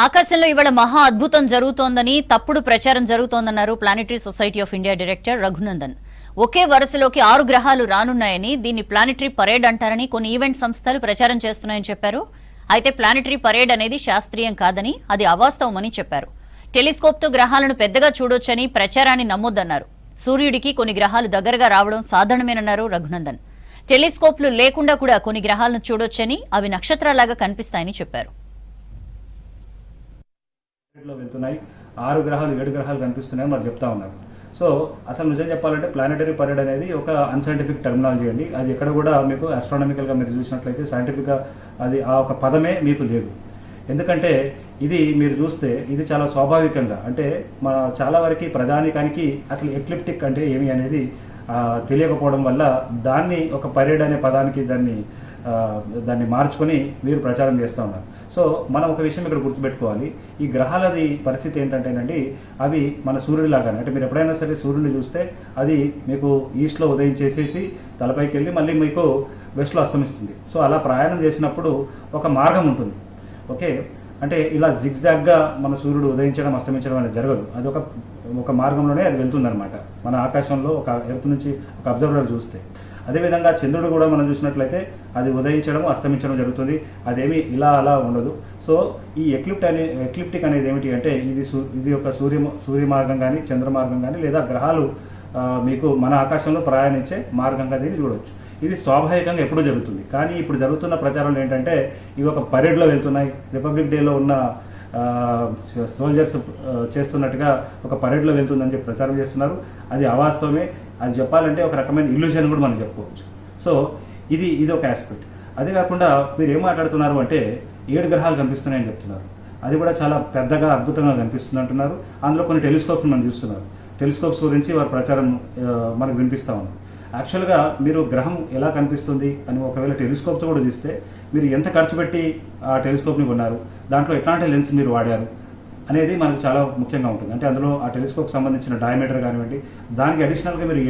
ఆకాశంలో ఇవాళ మహా అద్భుతం జరుగుతోందని తప్పుడు ప్రచారం జరుగుతోందన్నారు planetary society of India director Raghunandan. ఒకే వరుసలోకి 6 గ్రహాలు రానున్నాయని, దీన్ని ప్లానెటరీ పరేడ్ అంటారని కొన్ని ఈవెంట్ సంస్థలు ప్రచారం చేస్తున్నాయని చెప్పారు. అయితే ప్లానెటరీ పరేడ్ అనేది శాస్త్రీయం కాదని, అది అవాస్తవమని చెప్పారు. టెలిస్కోప్తో గ్రహాలను పెద్దగా చూడొచ్చని ప్రచారాన్ని నమ్మొద్దన్నారు. సూర్యుడికి కొన్ని గ్రహాలు దగ్గరగా రావడం సాధారణమేనన్నారు రఘునందన్. టెలిస్కోప్లు లేకుండా కూడా కొన్ని గ్రహాలను చూడొచ్చని, అవి నక్షత్రాలాగా కనిపిస్తాయని చెప్పారు. వెళ్తున్నాయి 6 గ్రహాలు 7 గ్రహాలు కనిపిస్తున్నాయని మరి చెప్తా ఉన్నారు. సో అసలు నిజం చెప్పాలంటే ప్లానెటరీ పరేడ్ అనేది ఒక అన్సైంటిఫిక్ టెర్మినాలజీ అండి. అది ఎక్కడ కూడా మీకు ఆస్ట్రానమికల్గా మీరు చూసినట్లయితే సైంటిఫిక్గా అది ఆ ఒక పదమే మీకు లేదు. ఎందుకంటే ఇది మీరు చూస్తే ఇది చాలా స్వాభావికంగా, అంటే మన చాలా వరకు ప్రజానికానికి అసలు ఎక్లిప్టిక్ అంటే ఏమి అనేది తెలియకపోవడం వల్ల దాన్ని ఒక పరేడ్ అనే పదానికి దాన్ని మార్చుకొని మీరు ప్రచారం చేస్తూ ఉన్నారు. సో మనం ఒక విషయం ఇక్కడ గుర్తుపెట్టుకోవాలి. ఈ గ్రహాలది పరిస్థితి ఏంటంటేనండి, అవి మన సూర్యుడిలాగానే, అంటే మీరు ఎప్పుడైనా సరే సూర్యుడిని చూస్తే అది మీకు ఈస్ట్లో ఉదయించేసేసి తలపైకి వెళ్ళి మళ్ళీ మీకు వెస్ట్లో అస్తమిస్తుంది. సో అలా ప్రయాణం చేసినప్పుడు ఒక మార్గం ఉంటుంది. ఓకే, అంటే ఇలా జిగ్జాగ్గా మన సూర్యుడు ఉదయించడం అస్తమించడం అనేది జరగదు. అది ఒక మార్గంలోనే అది వెళ్తుందన్నమాట. మన ఆకాశంలో ఒక ఎర్త్ నుంచి ఒక అబ్జర్వర్ చూస్తే. అదేవిధంగా చంద్రుడు కూడా మనం చూసినట్లయితే అది ఉదయించడం అస్తమించడం జరుగుతుంది. అదేమి ఇలా అలా ఉండదు. సో ఈ ఎక్లిప్టిక్ అనేది ఏమిటి అంటే ఇది ఒక సూర్య మార్గం కానీ చంద్ర మార్గం కానీ లేదా గ్రహాలు మీకు మన ఆకాశంలో ప్రయాణించే మార్గంగా దీన్ని చూడవచ్చు. ఇది స్వాభావికంగా ఎప్పుడూ జరుగుతుంది. కానీ ఇప్పుడు జరుగుతున్న ప్రచారాలు ఏంటంటే ఇవి ఒక పరేడ్లో వెళ్తున్నాయి, రిపబ్లిక్ డేలో ఉన్న సోల్జర్స్ చేస్తున్నట్టుగా ఒక పరేడ్లో వెళ్తుందని చెప్పి ప్రచారం చేస్తున్నారు. అది అవాస్తవమే. అది చెప్పాలంటే ఒక రకమైన ఇల్యూజన్ కూడా మనం చెప్పుకోవచ్చు. సో ఇది ఒక ఆస్పెక్ట్. అదే కాకుండా మీరు ఏం మాట్లాడుతున్నారు అంటే 7 గ్రహాలు కనిపిస్తున్నాయని చెప్తున్నారు. అది కూడా చాలా పెద్దగా అద్భుతంగా కనిపిస్తుంది అంటున్నారు. అందులో కొన్ని టెలిస్కోప్స్ మనం చూస్తున్నారు. టెలిస్కోప్స్ గురించి వారి ప్రచారం మనకు వినిపిస్తూ ఉంది. యాక్చువల్గా మీరు గ్రహం ఎలా కనిపిస్తుంది అని ఒకవేళ టెలిస్కోప్స్ కూడా చూస్తే మీరు ఎంత ఖర్చు పెట్టి ఆ టెలిస్కోప్ని కొన్నారు, దాంట్లో ఎట్లాంటి లెన్స్ మీరు వాడారు అనేది మనకు చాలా ముఖ్యంగా ఉంటుంది. అంటే అందులో ఆ టెలిస్కోప్ సంబంధించిన డయామీటర్ కానివ్వండి, దానికి అడిషనల్గా మీరు